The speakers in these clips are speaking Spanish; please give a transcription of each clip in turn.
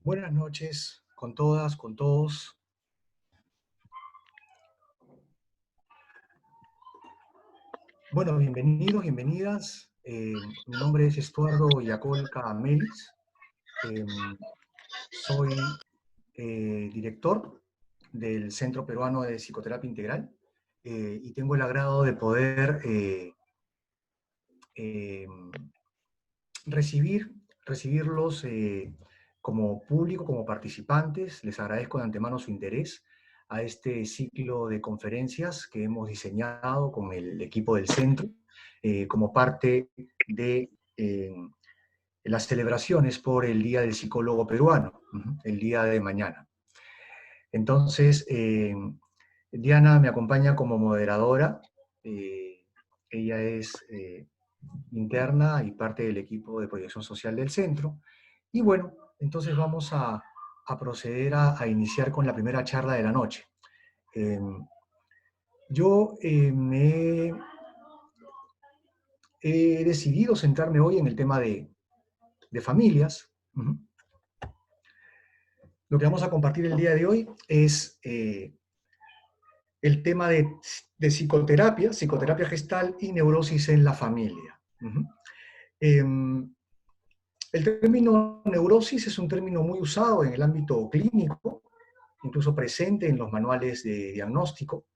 Buenas noches con todas, con todos. Bueno, bienvenidos, bienvenidas. Mi nombre es Estuardo Yacolca Melis. Eh, Soy director del Centro Peruano de Psicoterapia Integral y tengo el agrado de poder eh, recibirlos como público, como participantes. Les agradezco de antemano su interés a este ciclo de conferencias que hemos diseñado con el equipo del centro como parte de las celebraciones por el Día del Psicólogo Peruano, el día de mañana. Entonces, Diana me acompaña como moderadora. Ella es interna y parte del equipo de proyección social del centro. Y bueno, entonces vamos a proceder a iniciar con la primera charla de la noche. Yo he decidido centrarme hoy en el tema de familias. Lo que vamos a compartir el día de hoy es el tema de psicoterapia, psicoterapia gestal y neurosis en la familia. El término neurosis es un término muy usado en el ámbito clínico, incluso presente en los manuales de diagnóstico,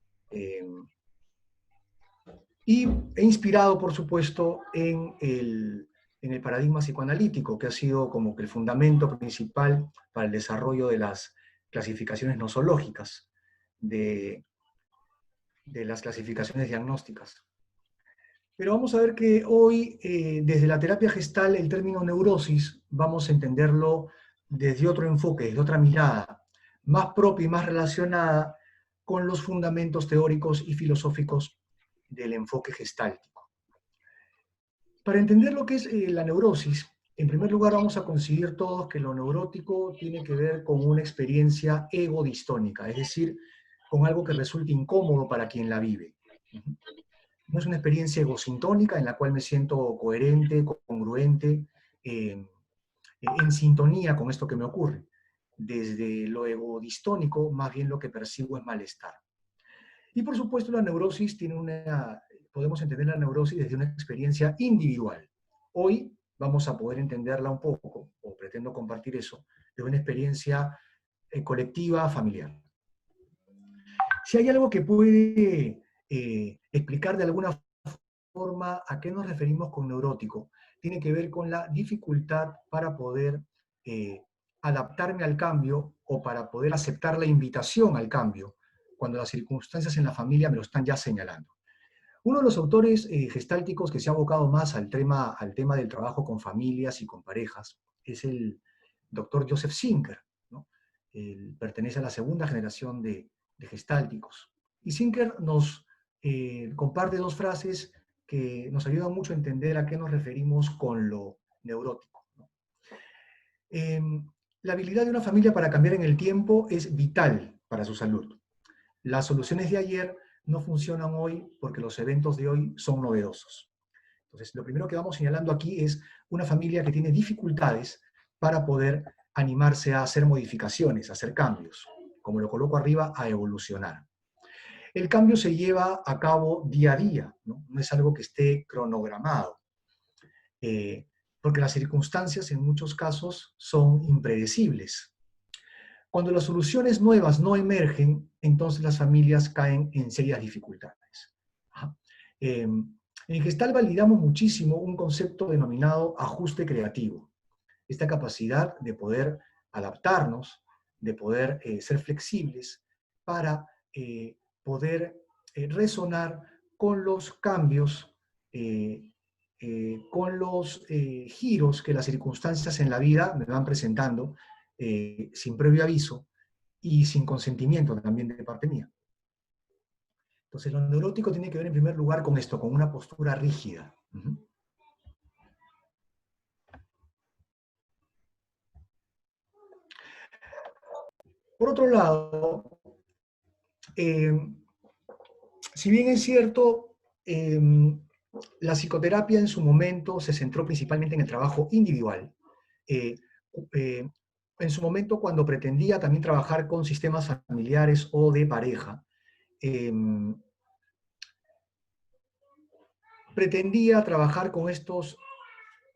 y inspirado, por supuesto, en el paradigma psicoanalítico, que ha sido como que el fundamento principal para el desarrollo de las clasificaciones nosológicas, de las clasificaciones diagnósticas. Pero vamos a ver que hoy, desde la terapia gestal, el término neurosis, vamos a entenderlo desde otro enfoque, desde otra mirada, más propia y más relacionada con los fundamentos teóricos y filosóficos del enfoque gestáltico. Para entender lo que es la neurosis, en primer lugar vamos a coincidir todos que lo neurótico tiene que ver con una experiencia ego-distónica, es decir, con algo que resulte incómodo para quien la vive. No es una experiencia egosintónica en la cual me siento coherente, congruente, en sintonía con esto que me ocurre. Desde lo egodistónico, más bien lo que percibo es malestar. Y por supuesto la neurosis podemos entender la neurosis desde una experiencia individual. Hoy vamos a poder entenderla un poco, o pretendo compartir eso, de una experiencia colectiva, familiar. Si hay algo que puede explicar de alguna forma a qué nos referimos con neurótico, tiene que ver con la dificultad para poder adaptarme al cambio o para poder aceptar la invitación al cambio cuando las circunstancias en la familia me lo están ya señalando. Uno de los autores gestálticos que se ha abocado más al tema del trabajo con familias y con parejas es el doctor Joseph Zinker, ¿no? Él pertenece a la segunda generación de gestálticos. Y Zinker nos comparte dos frases que nos ayudan mucho a entender a qué nos referimos con lo neurótico, ¿no? Eh, la habilidad de una familia para cambiar en el tiempo es vital para su salud. Las soluciones de ayer no funcionan hoy porque los eventos de hoy son novedosos. Entonces, lo primero que vamos señalando aquí es una familia que tiene dificultades para poder animarse a hacer modificaciones, a hacer cambios, como lo coloco arriba, a evolucionar. El cambio se lleva a cabo día a día, no es algo que esté cronogramado, porque las circunstancias en muchos casos son impredecibles. Cuando las soluciones nuevas no emergen, entonces las familias caen en serias dificultades. En Gestalt validamos muchísimo un concepto denominado ajuste creativo. Esta capacidad de poder adaptarnos, de poder ser flexibles para poder resonar con los cambios, con los giros que las circunstancias en la vida me van presentando sin previo aviso y sin consentimiento también de parte mía. Entonces, lo neurótico tiene que ver en primer lugar con esto, con una postura rígida. Por otro lado, si bien es cierto, la psicoterapia en su momento se centró principalmente en el trabajo individual, en su momento cuando pretendía también trabajar con sistemas familiares o de pareja, pretendía trabajar con estos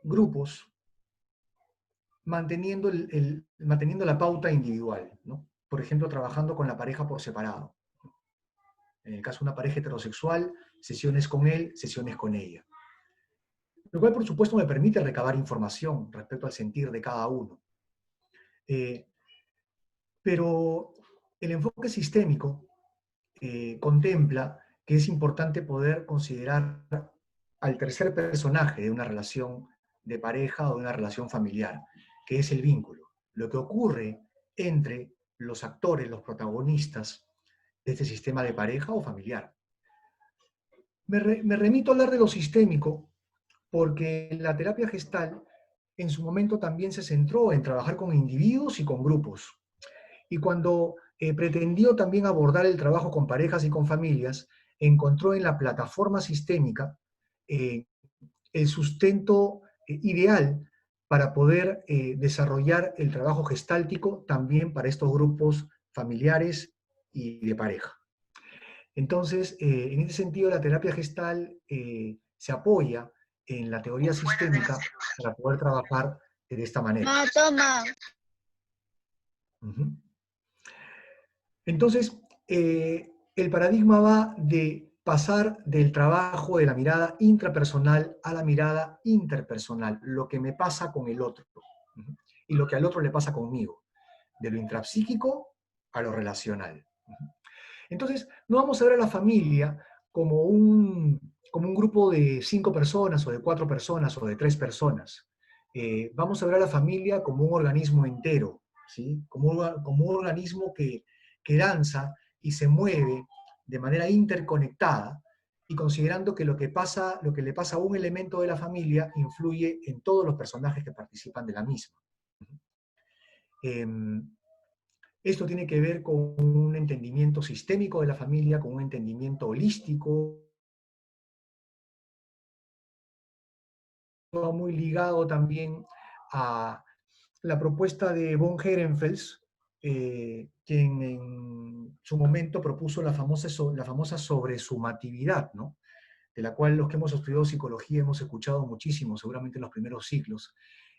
grupos manteniendo la pauta individual, ¿no? Por ejemplo, trabajando con la pareja por separado. En el caso de una pareja heterosexual, sesiones con él, sesiones con ella. Lo cual, por supuesto, me permite recabar información respecto al sentir de cada uno. Pero el enfoque sistémico contempla que es importante poder considerar al tercer personaje de una relación de pareja o de una relación familiar, que es el vínculo, lo que ocurre entre los actores, los protagonistas de este sistema de pareja o familiar. Me remito a hablar de lo sistémico porque la terapia gestal en su momento también se centró en trabajar con individuos y con grupos. Y cuando pretendió también abordar el trabajo con parejas y con familias, encontró en la plataforma sistémica eh, el sustento ideal para poder desarrollar el trabajo gestáltico también para estos grupos familiares y de pareja. Entonces, en ese sentido, la terapia gestal se apoya en la teoría sistémica para poder trabajar de esta manera. No, toma. Uh-huh. Entonces, el paradigma va de pasar del trabajo de la mirada intrapersonal a la mirada interpersonal, lo que me pasa con el otro, uh-huh, y lo que al otro le pasa conmigo, de lo intrapsíquico a lo relacional. Uh-huh. Entonces, no vamos a ver a la familia como un grupo de 5 personas, o de 4 personas, o de 3 personas. Vamos a ver a la familia como un organismo entero, ¿sí? Como un organismo que danza y se mueve de manera interconectada, y considerando que lo que le pasa a un elemento de la familia influye en todos los personajes que participan de la misma. Esto tiene que ver con un entendimiento sistémico de la familia, con un entendimiento holístico, muy ligado también a la propuesta de von Ehrenfels, quien en su momento propuso la famosa sobresumatividad, ¿no? De la cual los que hemos estudiado psicología hemos escuchado muchísimo, seguramente en los primeros siglos,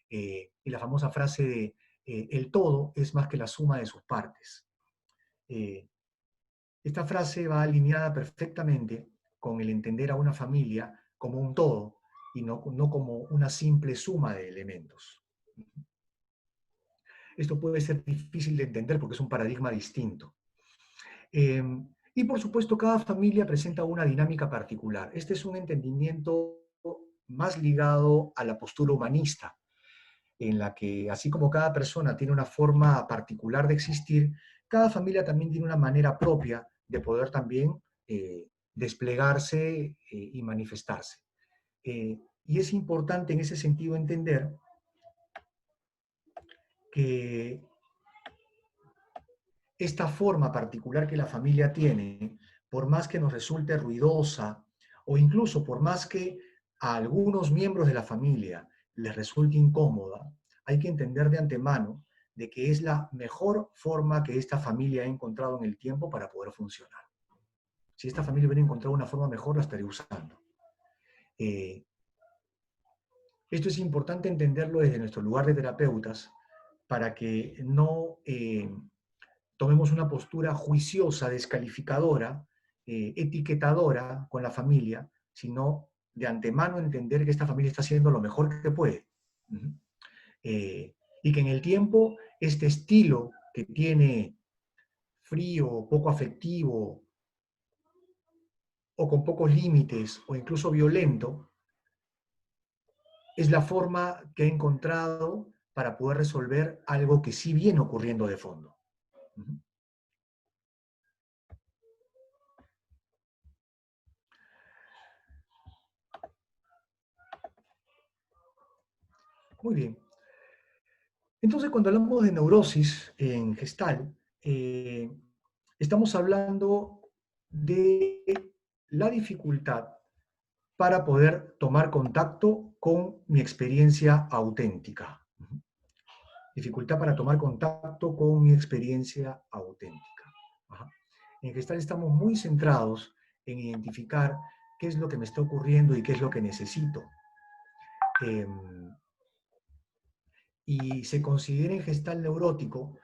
y la famosa frase de el todo es más que la suma de sus partes. Esta frase va alineada perfectamente con el entender a una familia como un todo y no como una simple suma de elementos. Esto puede ser difícil de entender porque es un paradigma distinto. Y por supuesto, cada familia presenta una dinámica particular. Este es un entendimiento más ligado a la postura humanista, en la que, así como cada persona tiene una forma particular de existir, cada familia también tiene una manera propia de poder también desplegarse y manifestarse. Y es importante en ese sentido entender que esta forma particular que la familia tiene, por más que nos resulte ruidosa, o incluso por más que a algunos miembros de la familia les resulte incómoda, hay que entender de antemano de que es la mejor forma que esta familia ha encontrado en el tiempo para poder funcionar. Si esta familia hubiera encontrado una forma mejor, la estaría usando. Esto es importante entenderlo desde nuestro lugar de terapeutas para que no tomemos una postura juiciosa, descalificadora, etiquetadora con la familia, sino de antemano entender que esta familia está haciendo lo mejor que puede. Y que en el tiempo este estilo que tiene frío, poco afectivo, o con pocos límites, o incluso violento, es la forma que ha encontrado para poder resolver algo que sí viene ocurriendo de fondo. Muy bien. Entonces, cuando hablamos de neurosis en Gestalt, estamos hablando de la dificultad para poder tomar contacto con mi experiencia auténtica. dificultad para tomar contacto con mi experiencia auténtica. Ajá. En Gestalt estamos muy centrados en identificar qué es lo que me está ocurriendo y qué es lo que necesito. Eh, y se considera en Gestalt neurótico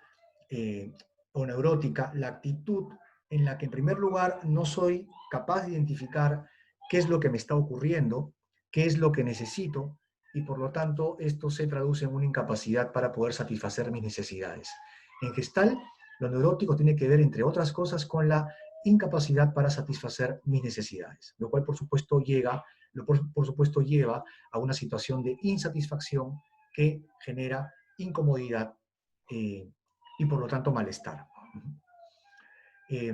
o neurótica la actitud en la que en primer lugar no soy capaz de identificar qué es lo que me está ocurriendo, qué es lo que necesito, y por lo tanto esto se traduce en una incapacidad para poder satisfacer mis necesidades. En Gestalt, lo neurótico tiene que ver, entre otras cosas, con la incapacidad para satisfacer mis necesidades, lo cual por supuesto lleva a una situación de insatisfacción que genera incomodidad y por lo tanto malestar. Eh,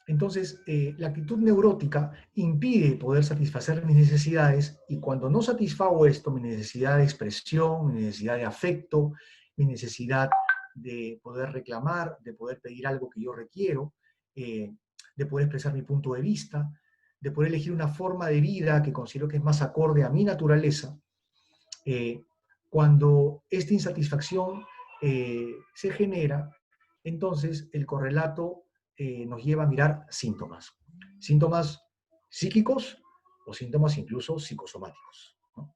entonces, la actitud neurótica impide poder satisfacer mis necesidades, y cuando no satisfago esto, mi necesidad de expresión, mi necesidad de afecto, mi necesidad de poder reclamar, de poder pedir algo que yo requiero, de poder expresar mi punto de vista, de poder elegir una forma de vida que considero que es más acorde a mi naturaleza, cuando esta insatisfacción se genera, entonces el correlato nos lleva a mirar síntomas. Síntomas psíquicos o síntomas incluso psicosomáticos, ¿no?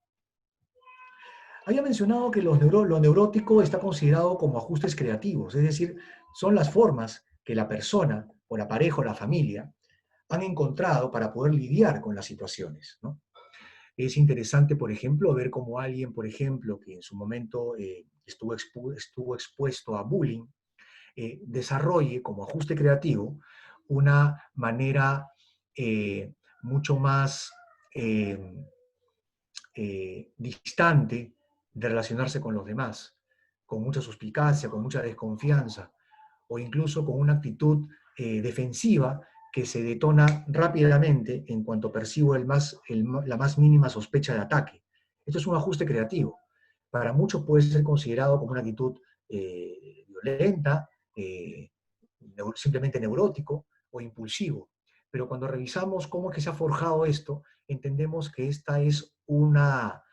Había mencionado que lo neurótico está considerado como ajustes creativos, es decir, son las formas que la persona o la pareja o la familia han encontrado para poder lidiar con las situaciones, ¿no? Es interesante, por ejemplo, ver cómo alguien, por ejemplo, que en su momento estuvo expuesto a bullying, desarrolle como ajuste creativo una manera mucho más eh, distante de relacionarse con los demás, con mucha suspicacia, con mucha desconfianza, o incluso con una actitud defensiva que se detona rápidamente en cuanto percibo la más mínima sospecha de ataque. Esto es un ajuste creativo. Para muchos puede ser considerado como una actitud violenta, simplemente neurótico o impulsivo. Pero cuando revisamos cómo es que se ha forjado esto, entendemos que esta es una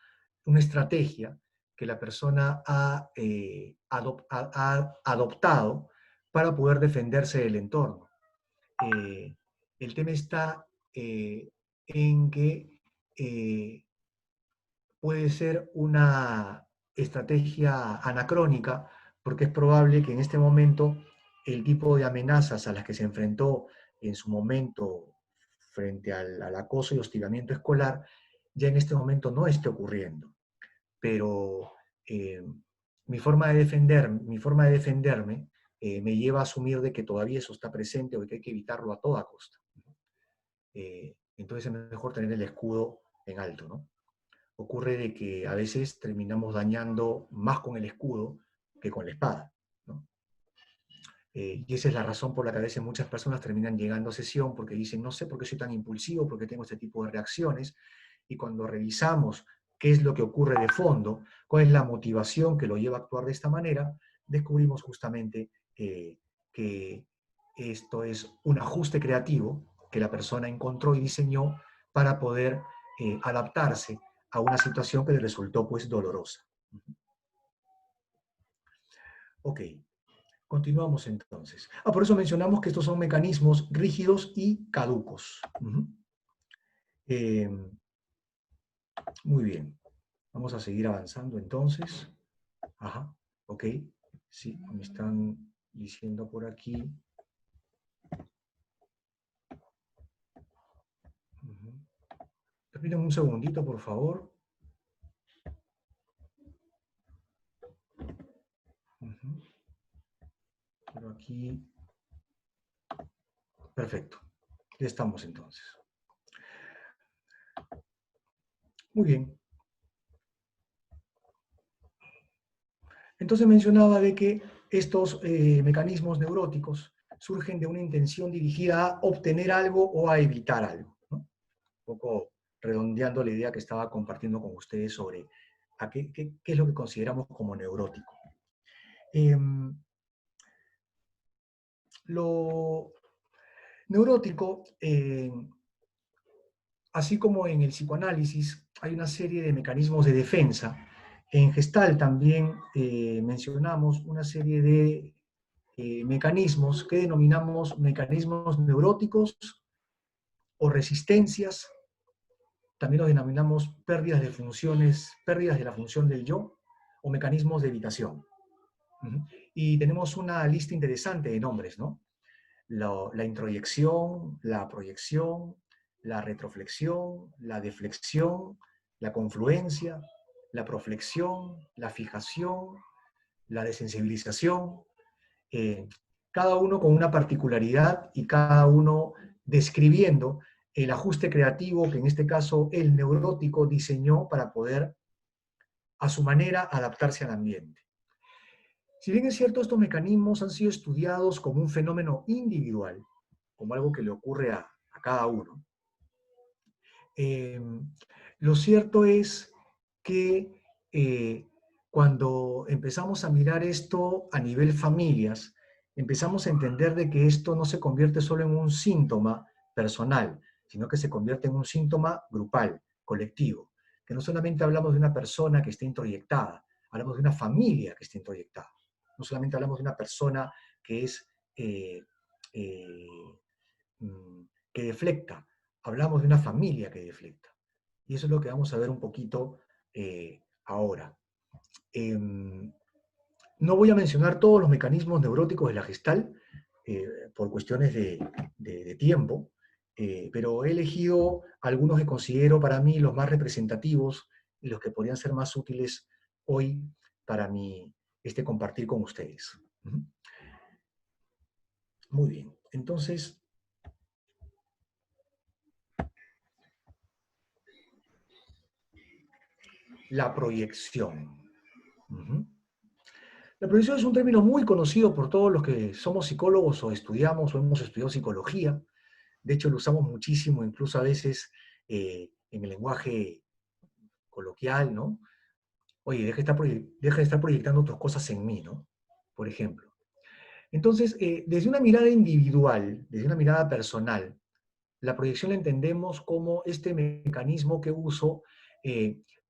estrategia que la persona ha adoptado para poder defenderse del entorno. Eh, el tema está en que puede ser una estrategia anacrónica, porque es probable que en este momento el tipo de amenazas a las que se enfrentó en su momento frente al acoso y hostigamiento escolar, ya en este momento no esté ocurriendo. Pero mi forma de defenderme me lleva a asumir de que todavía eso está presente o que hay que evitarlo a toda costa. Entonces es mejor tener el escudo en alto, ¿no? Ocurre de que a veces terminamos dañando más con el escudo que con la espada, ¿no? Y esa es la razón por la que a veces muchas personas terminan llegando a sesión porque dicen, no sé por qué soy tan impulsivo, por qué tengo este tipo de reacciones, y cuando revisamos qué es lo que ocurre de fondo, cuál es la motivación que lo lleva a actuar de esta manera, descubrimos justamente que esto es un ajuste creativo que la persona encontró y diseñó para poder adaptarse a una situación que le resultó pues dolorosa. Ok, continuamos entonces. Por eso mencionamos que estos son mecanismos rígidos y caducos. Eh, muy bien, vamos a seguir avanzando entonces. Ajá, ok, sí, me están diciendo por aquí. Permítanme un segundito, por favor. Pero aquí, perfecto, ya estamos entonces. Muy bien. Entonces mencionaba de que estos mecanismos neuróticos surgen de una intención dirigida a obtener algo o a evitar algo, ¿no? Un poco redondeando la idea que estaba compartiendo con ustedes sobre qué es lo que consideramos como neurótico. Lo neurótico, así como en el psicoanálisis, hay una serie de mecanismos de defensa En Gestalt también mencionamos una serie de mecanismos que denominamos mecanismos neuróticos o resistencias. También los denominamos pérdidas de funciones, pérdidas de la función del yo o mecanismos de evitación. Y tenemos una lista interesante de nombres, ¿no? La introyección, la proyección, la retroflexión, la deflexión, la confluencia, la proflexión, la fijación, la desensibilización, eh, cada uno con una particularidad y cada uno describiendo el ajuste creativo que en este caso el neurótico diseñó para poder a su manera adaptarse al ambiente. Si bien es cierto, estos mecanismos han sido estudiados como un fenómeno individual, como algo que le ocurre a cada uno, eh, lo cierto es que cuando empezamos a mirar esto a nivel familias, empezamos a entender de que esto no se convierte solo en un síntoma personal, sino que se convierte en un síntoma grupal, colectivo, que no solamente hablamos de una persona que esté introyectada, hablamos de una familia que esté introyectada. No solamente hablamos de una persona que es eh, eh, que deflecta, hablamos de una familia que deflecta. Y eso es lo que vamos a ver un poquito ahora. Eh, no voy a mencionar todos los mecanismos neuróticos de la Gestalt por cuestiones de tiempo, pero he elegido algunos que considero para mí los más representativos y los que podrían ser más útiles hoy para mi, compartir con ustedes. Muy bien, entonces, la proyección. La proyección es un término muy conocido por todos los que somos psicólogos o estudiamos o hemos estudiado psicología. De hecho, lo usamos muchísimo, incluso a veces en el lenguaje coloquial, ¿no? Oye, deja de estar proyectando tus cosas en mí, ¿no? Por ejemplo. Entonces, desde una mirada individual, desde una mirada personal, la proyección la entendemos como este mecanismo que uso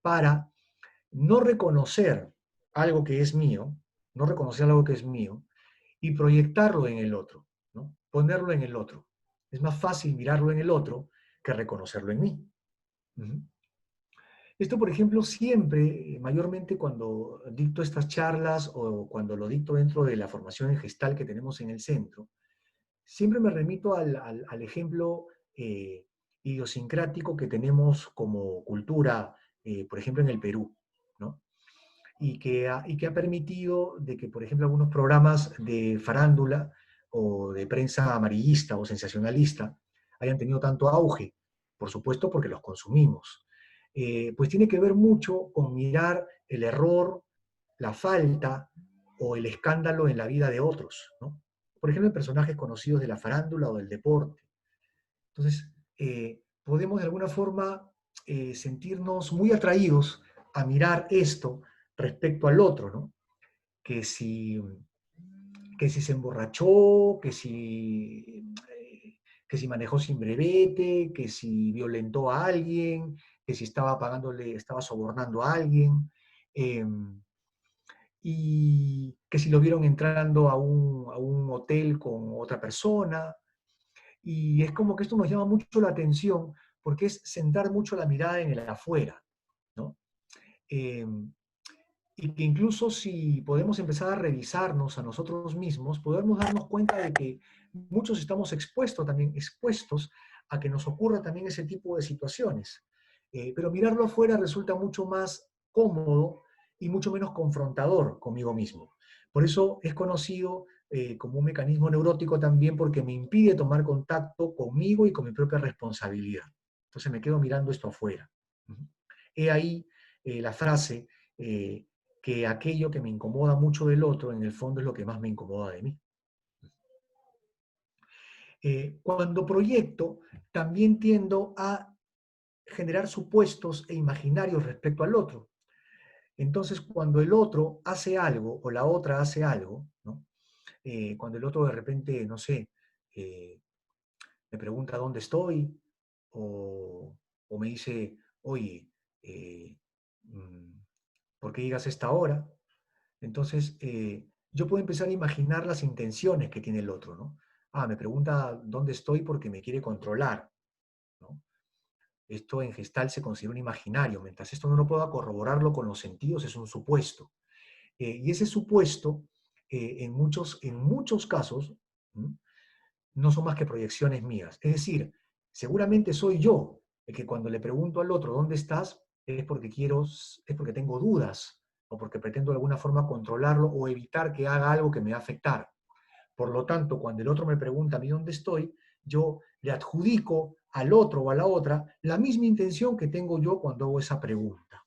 para no reconocer algo que es mío, no reconocer algo que es mío, y proyectarlo en el otro, ¿no? Ponerlo en el otro. Es más fácil mirarlo en el otro que reconocerlo en mí. Esto, por ejemplo, siempre, mayormente cuando dicto estas charlas o cuando lo dicto dentro de la formación en gestal que tenemos en el centro, siempre me remito al ejemplo idiosincrático que tenemos como cultura, por ejemplo, en el Perú, ¿no? Y que ha permitido de que, por ejemplo, algunos programas de farándula o de prensa amarillista o sensacionalista hayan tenido tanto auge, por supuesto porque los consumimos. Pues tiene que ver mucho con mirar el error, la falta o el escándalo en la vida de otros, ¿no? Por ejemplo, en personajes conocidos de la farándula o del deporte. Entonces, podemos de alguna forma sentirnos muy atraídos a mirar esto respecto al otro, ¿no? Que si, que si se emborrachó, que si manejó sin brevete, que si violentó a alguien, que si estaba sobornando a alguien, eh, y que si lo vieron entrando a un hotel con otra persona. Y es como que esto nos llama mucho la atención porque es centrar mucho la mirada en el afuera, ¿no? Eh, y que incluso si podemos empezar a revisarnos a nosotros mismos, podemos darnos cuenta de que muchos estamos expuestos a que nos ocurra también ese tipo de situaciones. Pero mirarlo afuera resulta mucho más cómodo y mucho menos confrontador conmigo mismo. Por eso es conocido como un mecanismo neurótico también porque me impide tomar contacto conmigo y con mi propia responsabilidad. Entonces me quedo mirando esto afuera. He ahí la frase que aquello que me incomoda mucho del otro, en el fondo es lo que más me incomoda de mí. Cuando proyecto, también tiendo a generar supuestos e imaginarios respecto al otro. Entonces, cuando el otro hace algo o la otra hace algo, ¿no? Cuando el otro de repente, no sé, eh, me pregunta dónde estoy o me dice, oye, eh, mm, ¿Por qué llegas a esta hora? Entonces, yo puedo empezar a imaginar las intenciones que tiene el otro, ¿no? Ah, me pregunta dónde estoy porque me quiere controlar, ¿no? Esto en Gestalt se considera un imaginario, mientras esto no lo pueda corroborarlo con los sentidos, es un supuesto. Y ese supuesto, en muchos casos, ¿m? No son más que proyecciones mías. Es decir, seguramente soy yo el que cuando le pregunto al otro dónde estás, es porque tengo dudas o porque pretendo de alguna forma controlarlo o evitar que haga algo que me va a afectar. Por lo tanto, cuando el otro me pregunta a mí dónde estoy, yo le adjudico al otro o a la otra la misma intención que tengo yo cuando hago esa pregunta.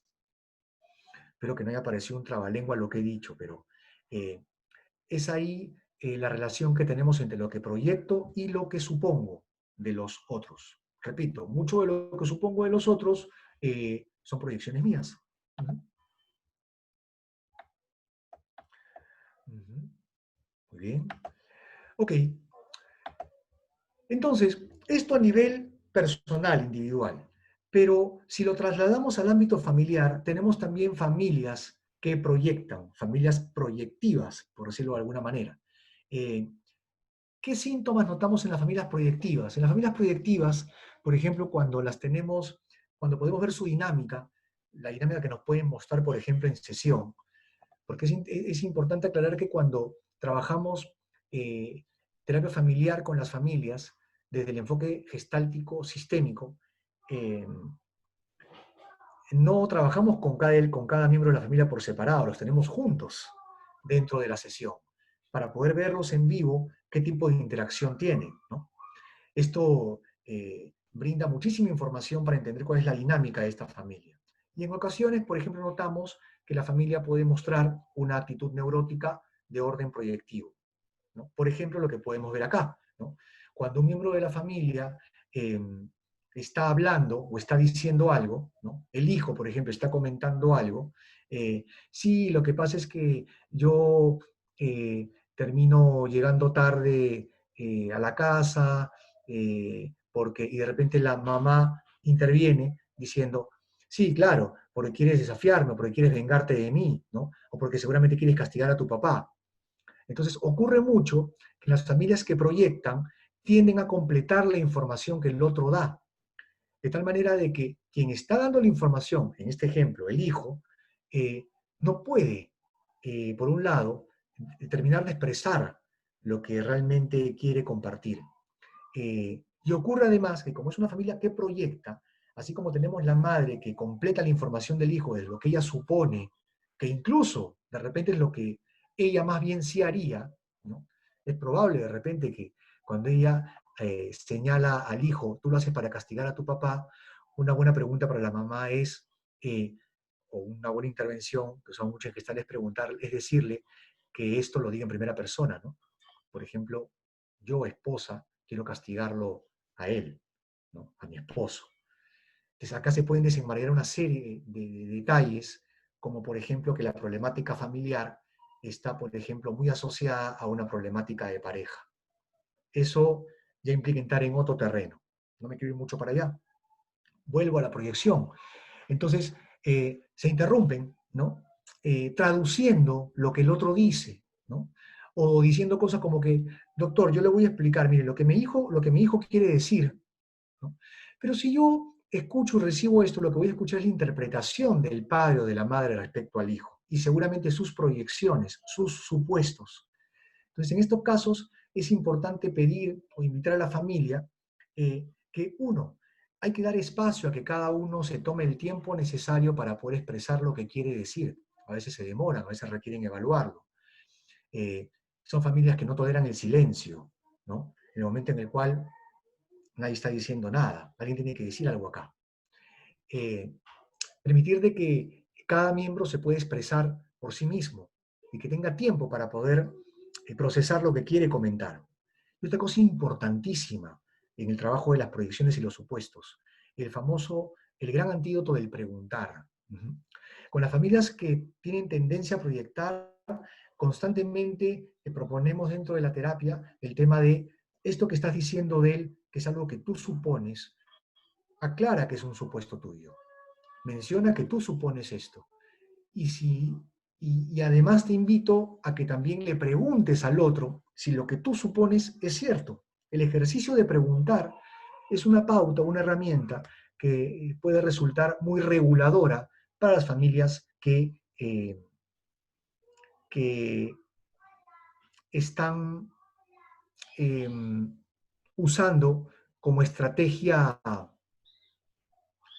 Espero que no haya parecido un trabalengua lo que he dicho, pero eh, es ahí la relación que tenemos entre lo que proyecto y lo que supongo de los otros. Repito, mucho de lo que supongo de los otros son proyecciones mías. Uh -huh. Uh -huh. Muy bien. Ok. Entonces, esto a nivel personal, individual. Pero si lo trasladamos al ámbito familiar, tenemos también familias que proyectan, familias proyectivas, por decirlo de alguna manera. Eh, ¿Qué síntomas notamos en las familias proyectivas? En las familias proyectivas, por ejemplo, cuando las tenemos, cuando podemos ver su dinámica, la dinámica que nos pueden mostrar, por ejemplo, en sesión, porque es importante aclarar que cuando trabajamos eh, terapia familiar con las familias, desde el enfoque gestáltico sistémico, eh, no trabajamos con cada miembro de la familia por separado, los tenemos juntos dentro de la sesión, para poder verlos en vivo, qué tipo de interacción tienen, ¿no? Esto brinda muchísima información para entender cuál es la dinámica de esta familia. Y en ocasiones, por ejemplo, notamos que la familia puede mostrar una actitud neurótica de orden proyectivo, ¿no? Por ejemplo, lo que podemos ver acá, ¿no? Cuando un miembro de la familia eh, está hablando o está diciendo algo, ¿no? El hijo, por ejemplo, está comentando algo, sí, lo que pasa es que yo termino llegando tarde a la casa, y de repente la mamá interviene diciendo, sí, claro, porque quieres desafiarme, porque quieres vengarte de mí, ¿no? O porque seguramente quieres castigar a tu papá. Entonces, ocurre mucho que las familias que proyectan tienden a completar la información que el otro da, de tal manera de que quien está dando la información, en este ejemplo, el hijo, eh, no puede, por un lado, terminar de expresar lo que realmente quiere compartir. Y ocurre además que como es una familia que proyecta, así como tenemos la madre que completa la información del hijo de lo que ella supone, que incluso de repente es lo que ella más bien sí haría, ¿no? Es probable de repente que cuando ella señala al hijo, tú lo haces para castigar a tu papá, una buena pregunta para la mamá es, o una buena intervención, que son muchas que están, es preguntar, es decirle que esto lo diga en primera persona, ¿no? Por ejemplo, yo, esposa, quiero castigarlo a él, ¿no? A mi esposo. Entonces acá se pueden desenmarañar una serie de detalles, como por ejemplo que la problemática familiar está, por ejemplo, muy asociada a una problemática de pareja. Eso ya implica entrar en otro terreno. No me quiero ir mucho para allá. Vuelvo a la proyección. Entonces, se interrumpen, ¿no? Traduciendo lo que el otro dice, ¿no? O diciendo cosas como que, doctor, yo le voy a explicar, mire, lo que mi hijo quiere decir, ¿no? Pero si yo escucho y recibo esto, lo que voy a escuchar es la interpretación del padre o de la madre respecto al hijo, y seguramente sus proyecciones, sus supuestos. Entonces, en estos casos es importante pedir o invitar a la familia que uno, hay que dar espacio a que cada uno se tome el tiempo necesario para poder expresar lo que quiere decir. A veces se demoran, a veces requieren evaluarlo. Eh, Son familias que no toleran el silencio, ¿no? En el momento en el cual nadie está diciendo nada, alguien tiene que decir algo acá. Eh, Permitir de que cada miembro se pueda expresar por sí mismo y que tenga tiempo para poder procesar lo que quiere comentar. Y otra cosa importantísima en el trabajo de las proyecciones y los supuestos, el gran antídoto del preguntar. Con las familias que tienen tendencia a proyectar, constantemente proponemos dentro de la terapia el tema de esto que estás diciendo de él, que es algo que tú supones, aclara que es un supuesto tuyo. Menciona que tú supones esto. y además te invito a que también le preguntes al otro si lo que tú supones es cierto. El ejercicio de preguntar es una pauta, una herramienta que puede resultar muy reguladora para las familias que están eh, usando como estrategia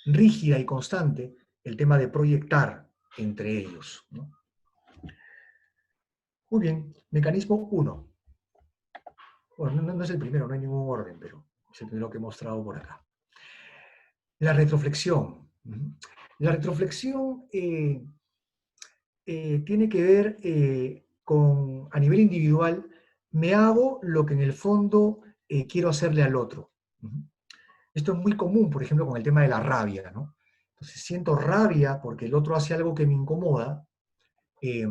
rígida y constante el tema de proyectar entre ellos, ¿no? Muy bien, mecanismo 1. Bueno, no es el primero, no hay ningún orden, pero es el primero que he mostrado por acá. La retroflexión. La retroflexión tiene que ver con, a nivel individual, me hago lo que en el fondo quiero hacerle al otro. Esto es muy común, por ejemplo, con el tema de la rabia, ¿no? Entonces siento rabia porque el otro hace algo que me incomoda, eh,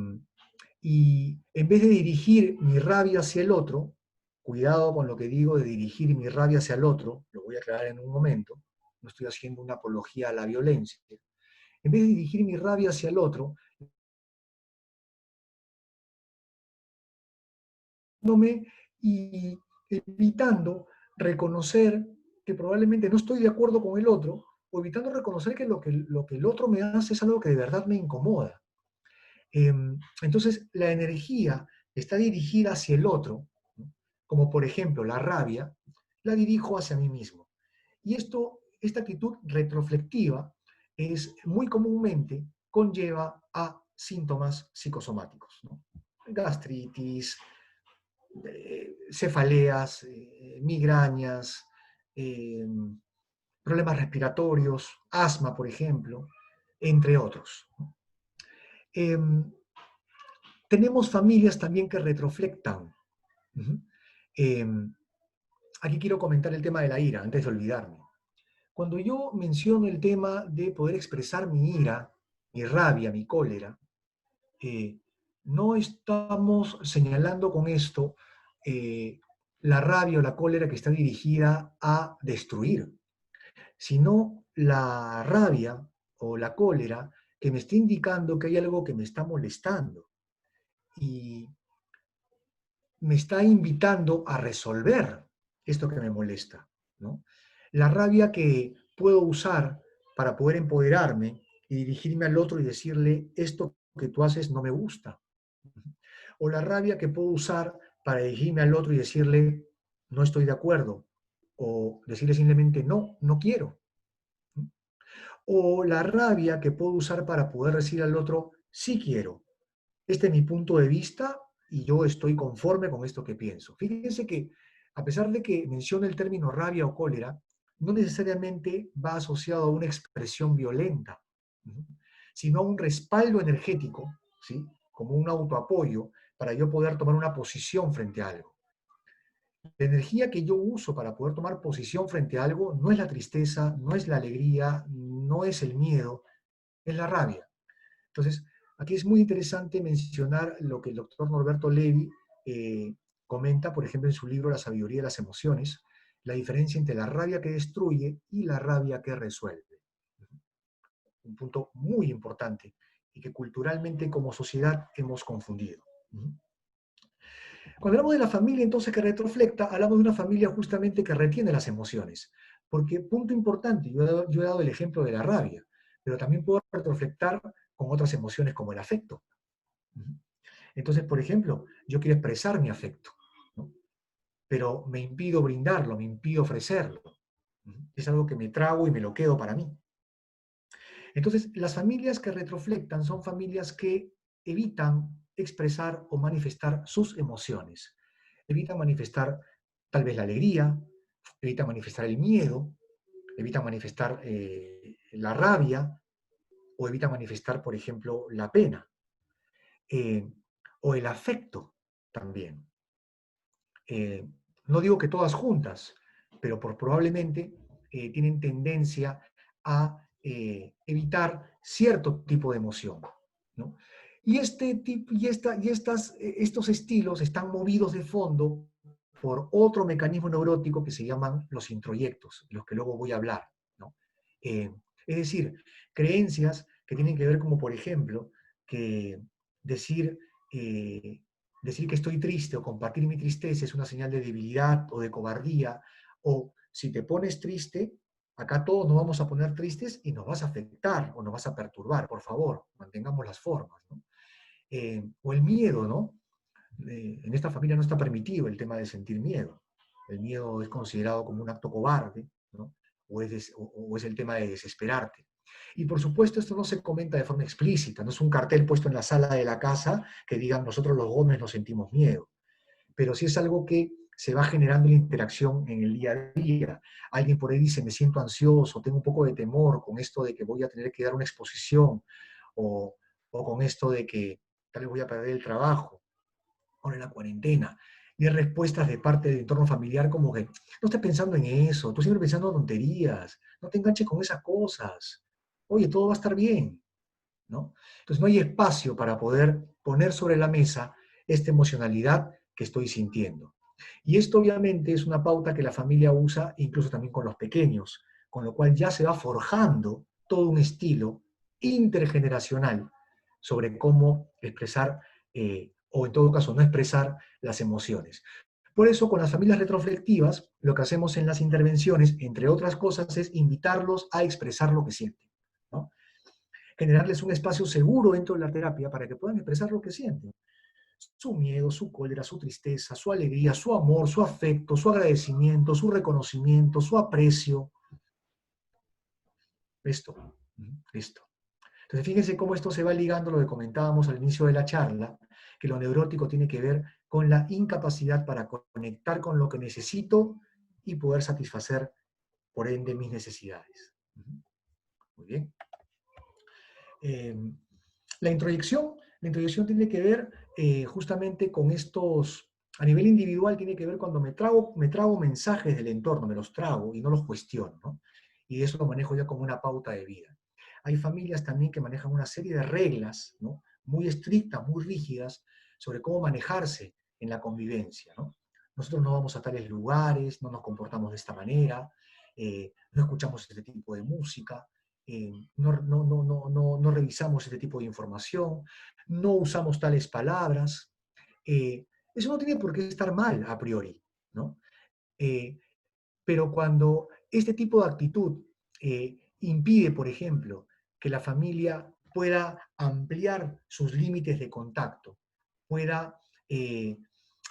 y en vez de dirigir mi rabia hacia el otro, cuidado con lo que digo de dirigir mi rabia hacia el otro, lo voy a aclarar en un momento, no estoy haciendo una apología a la violencia. En vez de dirigir mi rabia hacia el otro, y evitando reconocer que probablemente no estoy de acuerdo con el otro, o evitando reconocer que lo que el otro me hace es algo que de verdad me incomoda. Entonces, la energía está dirigida hacia el otro, ¿no? Como por ejemplo la rabia, la dirijo hacia mí mismo. Y esta actitud retroflectiva es muy comúnmente conlleva a síntomas psicosomáticos, ¿no? Gastritis, cefaleas, migrañas, eh, problemas respiratorios, asma, por ejemplo, entre otros. Eh, Tenemos familias también que retroflectan. Eh, Aquí quiero comentar el tema de la ira, antes de olvidarme. Cuando yo menciono el tema de poder expresar mi ira, mi rabia, mi cólera, eh, no estamos señalando con esto la rabia o la cólera que está dirigida a destruir, sino la rabia o la cólera que me está indicando que hay algo que me está molestando y me está invitando a resolver esto que me molesta, ¿no? La rabia que puedo usar para poder empoderarme y dirigirme al otro y decirle, esto que tú haces no me gusta. O la rabia que puedo usar para dirigirme al otro y decirle, no estoy de acuerdo. O decirle simplemente, no, no quiero. O la rabia que puedo usar para poder decir al otro, sí quiero. Este es mi punto de vista y yo estoy conforme con esto que pienso. Fíjense que a pesar de que menciona el término rabia o cólera, no necesariamente va asociado a una expresión violenta, sino a un respaldo energético, ¿sí? Como un autoapoyo para yo poder tomar una posición frente a algo. La energía que yo uso para poder tomar posición frente a algo no es la tristeza, no es la alegría, no es el miedo, es la rabia. Entonces, aquí es muy interesante mencionar lo que el doctor Norberto Levi comenta, por ejemplo, en su libro La sabiduría de las emociones, la diferencia entre la rabia que destruye y la rabia que resuelve. Un punto muy importante y que culturalmente como sociedad hemos confundido. Cuando hablamos de la familia entonces que retroflecta, hablamos de una familia justamente que retiene las emociones. Porque, punto importante, yo he dado el ejemplo de la rabia, pero también puedo retroflectar con otras emociones como el afecto. Entonces, por ejemplo, yo quiero expresar mi afecto, ¿no? Pero me impido brindarlo, me impido ofrecerlo. Es algo que me trago y me lo quedo para mí. Entonces, las familias que retroflectan son familias que evitan expresar o manifestar sus emociones. Evitan manifestar tal vez la alegría, evitan manifestar el miedo, evitan manifestar la rabia o evitan manifestar, por ejemplo, la pena eh, o el afecto también. No digo que todas juntas, pero probablemente tienen tendencia a evitar cierto tipo de emoción, ¿no? Y, estos estilos están movidos de fondo por otro mecanismo neurótico que se llaman los introyectos, de los que luego voy a hablar, ¿no? Es decir, creencias que tienen que ver como, por ejemplo, que decir, decir que estoy triste o compartir mi tristeza es una señal de debilidad o de cobardía, o si te pones triste, acá todos nos vamos a poner tristes y nos vas a afectar o nos vas a perturbar, por favor, mantengamos las formas, ¿no? O el miedo, ¿no? En esta familia no está permitido el tema de sentir miedo. El miedo es considerado como un acto cobarde, ¿no? O es el tema de desesperarte. Y por supuesto esto no se comenta de forma explícita, no es un cartel puesto en la sala de la casa que digan nosotros los Gómez no sentimos miedo, pero sí es algo que se va generando la interacción en el día a día. Alguien por ahí dice me siento ansioso, tengo un poco de temor con esto de que voy a tener que dar una exposición o con esto de que tal vez voy a perder el trabajo ahora en la cuarentena. Y hay respuestas de parte del entorno familiar como que, no estés pensando en eso, tú siempre pensando en tonterías, no te enganches con esas cosas. Oye, todo va a estar bien, ¿no? Entonces no hay espacio para poder poner sobre la mesa esta emocionalidad que estoy sintiendo. Y esto obviamente es una pauta que la familia usa incluso también con los pequeños, con lo cual ya se va forjando todo un estilo intergeneracional sobre cómo expresar o en todo caso no expresar las emociones. Por eso con las familias retroflectivas lo que hacemos en las intervenciones, entre otras cosas, es invitarlos a expresar lo que sienten, ¿no? Generarles un espacio seguro dentro de la terapia para que puedan expresar lo que sienten. Su miedo, su cólera, su tristeza, su alegría, su amor, su afecto, su agradecimiento, su reconocimiento, su aprecio. Esto, esto. Entonces fíjense cómo esto se va ligando a lo que comentábamos al inicio de la charla, que lo neurótico tiene que ver con la incapacidad para conectar con lo que necesito y poder satisfacer, por ende, mis necesidades. Muy bien. Eh, la introyección tiene que ver justamente con estos, a nivel individual tiene que ver cuando me trago mensajes del entorno, me los trago y no los cuestiono, ¿no? Y eso lo manejo ya como una pauta de vida. Hay familias también que manejan una serie de reglas, ¿no? Muy estrictas, muy rígidas, sobre cómo manejarse en la convivencia, ¿no? Nosotros no vamos a tales lugares, no nos comportamos de esta manera, no escuchamos este tipo de música, no revisamos este tipo de información, no usamos tales palabras. Eso no tiene por qué estar mal a priori, ¿no? Eh, pero cuando este tipo de actitud impide, por ejemplo, que la familia pueda ampliar sus límites de contacto, pueda eh,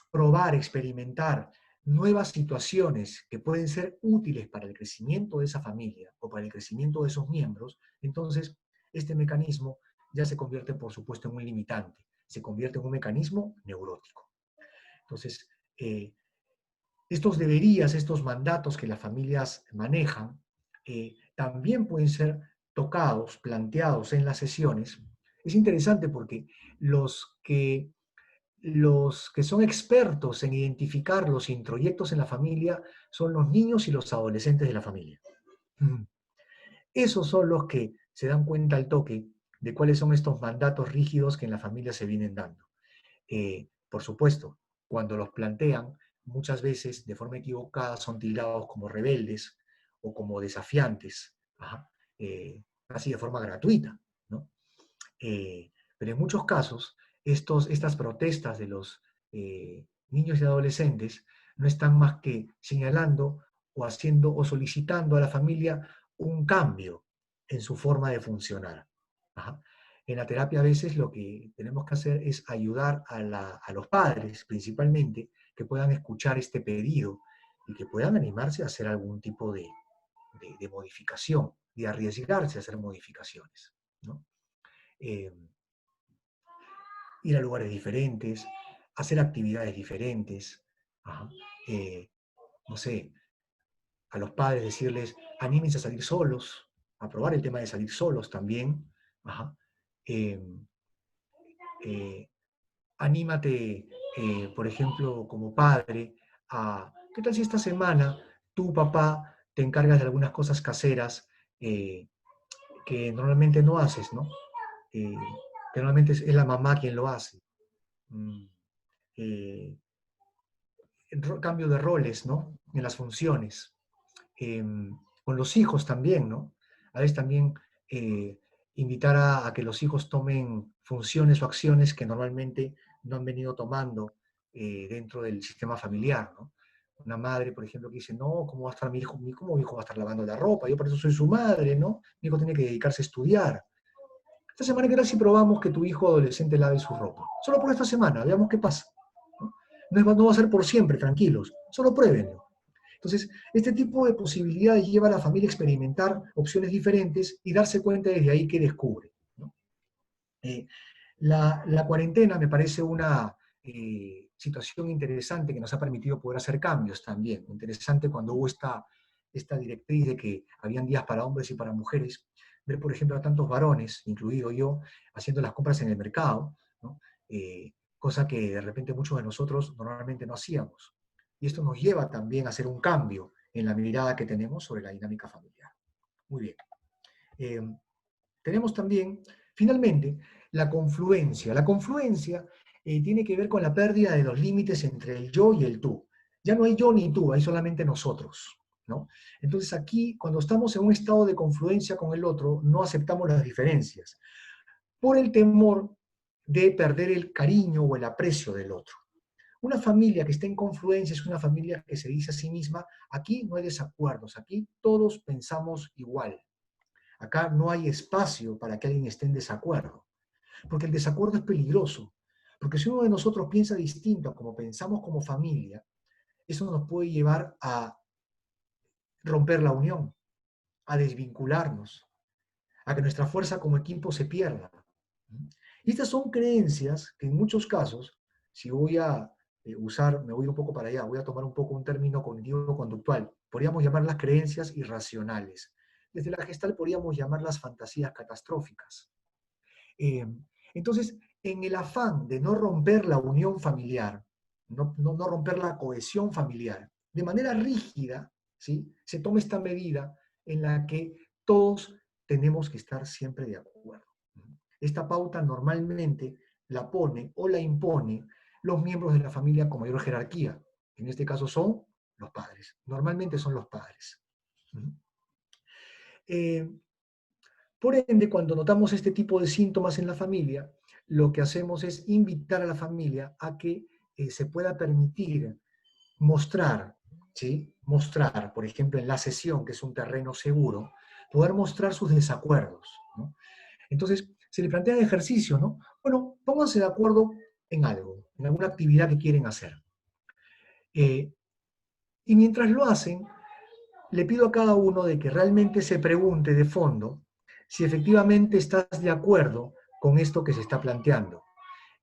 probar, experimentar nuevas situaciones que pueden ser útiles para el crecimiento de esa familia o para el crecimiento de esos miembros, entonces este mecanismo ya se convierte, por supuesto, en un limitante, se convierte en un mecanismo neurótico. Entonces, estos deberías, estos mandatos que las familias manejan, también pueden ser tocados, planteados en las sesiones. Es interesante porque los que los que son expertos en identificar los introyectos en la familia son los niños y los adolescentes de la familia. Esos son los que se dan cuenta al toque de cuáles son estos mandatos rígidos que en la familia se vienen dando. Por supuesto, cuando los plantean, muchas veces de forma equivocada son tildados como rebeldes o como desafiantes, así de forma gratuita, ¿no? Pero en muchos casos, estas protestas de los niños y adolescentes no están más que señalando o haciendo o solicitando a la familia un cambio en su forma de funcionar. Ajá. En la terapia a veces lo que tenemos que hacer es ayudar a los padres principalmente que puedan escuchar este pedido y que puedan animarse a hacer algún tipo de modificación, de arriesgarse a hacer modificaciones, ¿no? Eh, Ir a lugares diferentes, hacer actividades diferentes, ajá, no sé, a los padres decirles, anímense a salir solos, a probar el tema de salir solos también, ajá, eh, eh, anímate, por ejemplo, como padre, ¿qué tal si esta semana tú, papá, te encargas de algunas cosas caseras que normalmente no haces, ¿no? Eh, que normalmente es la mamá quien lo hace. Mm, eh, Cambio de roles, ¿no? En las funciones. Con los hijos también, ¿no? A veces también invitar a que los hijos tomen funciones o acciones que normalmente no han venido tomando dentro del sistema familiar, ¿no? Una madre, por ejemplo, que dice, no, ¿cómo va a estar mi hijo? ¿Cómo mi hijo va a estar lavando la ropa? Yo por eso soy su madre, ¿no? Mi hijo tiene que dedicarse a estudiar. Esta semana, ¿qué tal si probamos que tu hijo adolescente lave su ropa? Solo por esta semana, veamos qué pasa. ¿No? No va a ser por siempre, tranquilos, solo pruébenlo. Entonces, este tipo de posibilidades lleva a la familia a experimentar opciones diferentes y darse cuenta desde ahí que descubre, ¿no? Eh, la cuarentena me parece una situación interesante que nos ha permitido poder hacer cambios también. Interesante cuando hubo esta directriz de que habían días para hombres y para mujeres, ver, por ejemplo, a tantos varones, incluido yo, haciendo las compras en el mercado, ¿no? Cosa que de repente muchos de nosotros normalmente no hacíamos. Y esto nos lleva también a hacer un cambio en la mirada que tenemos sobre la dinámica familiar. Muy bien. Eh, Tenemos también, finalmente, la confluencia. La confluencia tiene que ver con la pérdida de los límites entre el yo y el tú. Ya no hay yo ni tú, hay solamente nosotros, ¿no? Entonces aquí, cuando estamos en un estado de confluencia con el otro, no aceptamos las diferencias, por el temor de perder el cariño o el aprecio del otro. Una familia que está en confluencia es una familia que se dice a sí misma, aquí no hay desacuerdos, aquí todos pensamos igual. Acá no hay espacio para que alguien esté en desacuerdo, porque el desacuerdo es peligroso, porque si uno de nosotros piensa distinto a como pensamos como familia, eso nos puede llevar a romper la unión, a desvincularnos, a que nuestra fuerza como equipo se pierda. Y estas son creencias que en muchos casos, si voy a usar, me voy un poco para allá, voy a tomar un poco un término cognitivo-conductual, podríamos llamarlas creencias irracionales. Desde la Gestalt podríamos llamarlas fantasías catastróficas. Eh, entonces, en el afán de no romper la unión familiar, no romper la cohesión familiar, de manera rígida, ¿sí? Se toma esta medida en la que todos tenemos que estar siempre de acuerdo. Esta pauta normalmente la pone o la impone los miembros de la familia con mayor jerarquía. En este caso son los padres. Normalmente son los padres. Eh, Por ende, cuando notamos este tipo de síntomas en la familia, lo que hacemos es invitar a la familia a que se pueda permitir mostrar, ¿sí? Mostrar, por ejemplo, en la sesión, que es un terreno seguro, poder mostrar sus desacuerdos, ¿no? Entonces, se le plantea ejercicio, ¿no? Bueno, pónganse de acuerdo en algo, en alguna actividad que quieren hacer. Eh, y mientras lo hacen, le pido a cada uno de que realmente se pregunte de fondo si efectivamente estás de acuerdo con esto que se está planteando.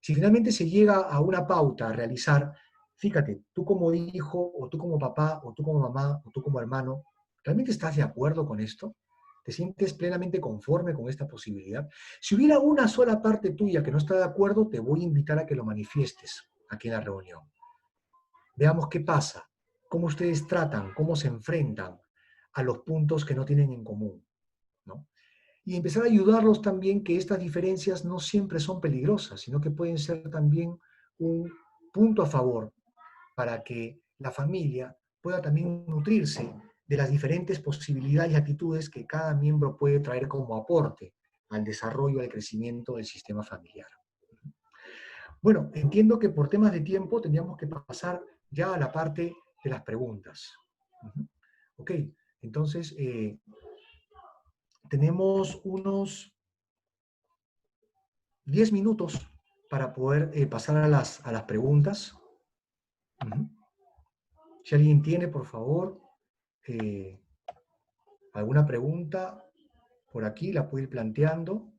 Si finalmente se llega a una pauta a realizar, fíjate, tú como hijo, o tú como papá, o tú como mamá, o tú como hermano, ¿realmente estás de acuerdo con esto? ¿Te sientes plenamente conforme con esta posibilidad? Si hubiera una sola parte tuya que no está de acuerdo, te voy a invitar a que lo manifiestes aquí en la reunión. Veamos qué pasa, cómo ustedes tratan, cómo se enfrentan a los puntos que no tienen en común, ¿no? Y empezar a ayudarlos también que estas diferencias no siempre son peligrosas, sino que pueden ser también un punto a favor para que la familia pueda también nutrirse de las diferentes posibilidades y actitudes que cada miembro puede traer como aporte al desarrollo, al crecimiento del sistema familiar. Bueno, entiendo que por temas de tiempo tendríamos que pasar ya a la parte de las preguntas. Ok, entonces tenemos unos 10 minutos para poder pasar a las preguntas. Si alguien tiene, por favor, eh, alguna pregunta por aquí, la puede ir planteando.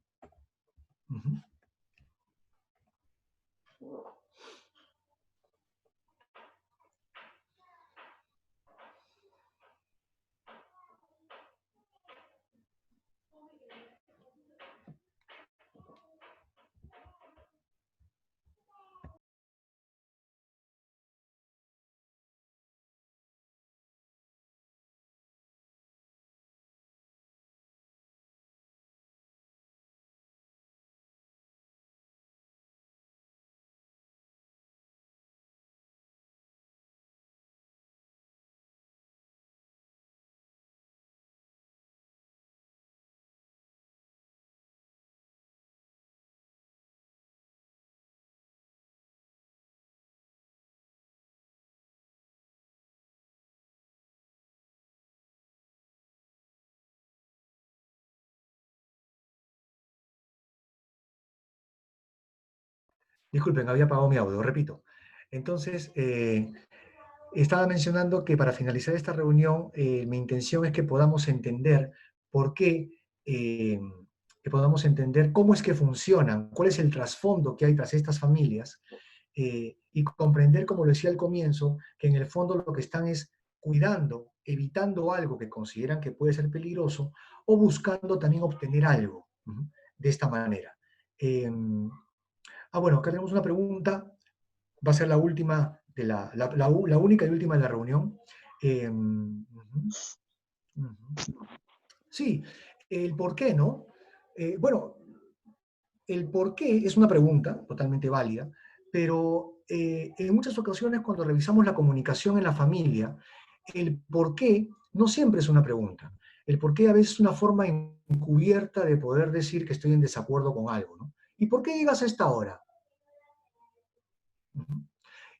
Disculpen, había apagado mi audio, repito. Entonces, estaba mencionando que para finalizar esta reunión, mi intención es que podamos entender por qué, que podamos entender cómo es que funcionan, cuál es el trasfondo que hay tras estas familias, y comprender, como lo decía al comienzo, que en el fondo lo que están es cuidando, evitando algo que consideran que puede ser peligroso o buscando también obtener algo de esta manera. Eh, bueno, acá tenemos una pregunta, va a ser la última, la única y última de la reunión. Ujú, ujú. Sí, el por qué, ¿no? Bueno, el por qué es una pregunta totalmente válida, pero en muchas ocasiones cuando revisamos la comunicación en la familia, el por qué no siempre es una pregunta. El por qué a veces es una forma encubierta de poder decir que estoy en desacuerdo con algo, ¿no? ¿Y por qué llegas a esta hora? Ujú.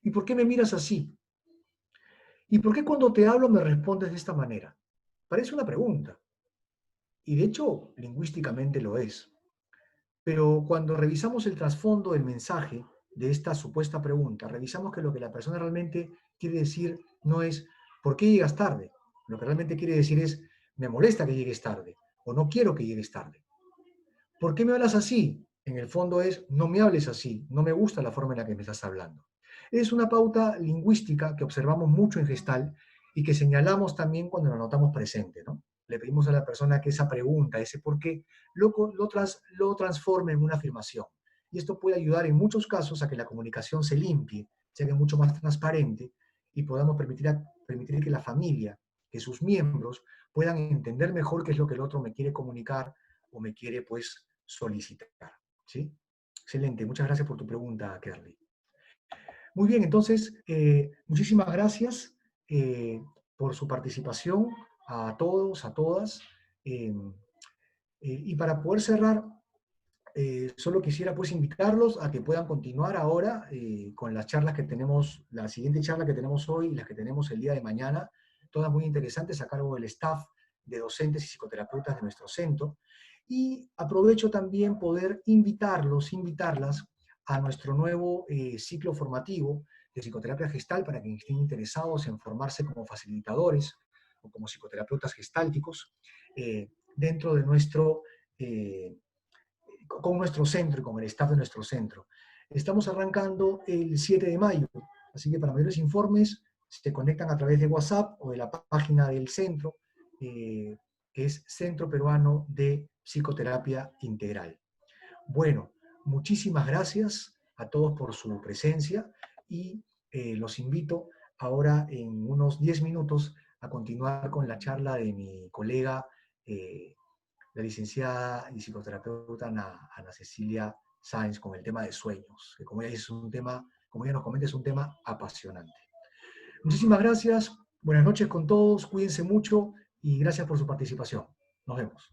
¿Y por qué me miras así? ¿Y por qué cuando te hablo me respondes de esta manera? Parece una pregunta, y de hecho lingüísticamente lo es. Pero cuando revisamos el trasfondo del mensaje de esta supuesta pregunta, revisamos que lo que la persona realmente quiere decir no es ¿por qué llegas tarde? Lo que realmente quiere decir es me molesta que llegues tarde o no quiero que llegues tarde. ¿Por qué me hablas así? En el fondo es no me hables así, no me gusta la forma en la que me estás hablando. Es una pauta lingüística que observamos mucho en gestal y que señalamos también cuando la notamos presente, ¿no? Le pedimos a la persona que esa pregunta, ese por qué, lo transforme en una afirmación. Y esto puede ayudar en muchos casos a que la comunicación se limpie, se haga mucho más transparente y podamos permitir que la familia, que sus miembros puedan entender mejor qué es lo que el otro me quiere comunicar o me quiere, pues, solicitar. ¿Sí? Excelente, muchas gracias por tu pregunta, Kerly. Muy bien, entonces, muchísimas gracias por su participación a todos, a todas. Y para poder cerrar, solo quisiera pues invitarlos a que puedan continuar ahora con las charlas que tenemos, la siguiente charla que tenemos hoy y las que tenemos el día de mañana, todas muy interesantes a cargo del staff de docentes y psicoterapeutas de nuestro centro. Y aprovecho también poder invitarlos, invitarlas a nuestro nuevo ciclo formativo de psicoterapia gestal para quienes estén interesados en formarse como facilitadores o como psicoterapeutas gestálticos dentro de nuestro con nuestro centro y con el staff de nuestro centro. Estamos arrancando el 7 de mayo, así que para mayores informes se conectan a través de WhatsApp o de la página del centro, que es Centro Peruano de Psicoterapia Integral. Bueno, muchísimas gracias a todos por su presencia y los invito ahora en unos 10 minutos a continuar con la charla de mi colega la licenciada y psicoterapeuta Ana Cecilia Sáenz con el tema de sueños, que como ella, es un tema, como ella nos comenta, es un tema apasionante. Muchísimas gracias, buenas noches con todos, cuídense mucho y gracias por su participación. Nos vemos.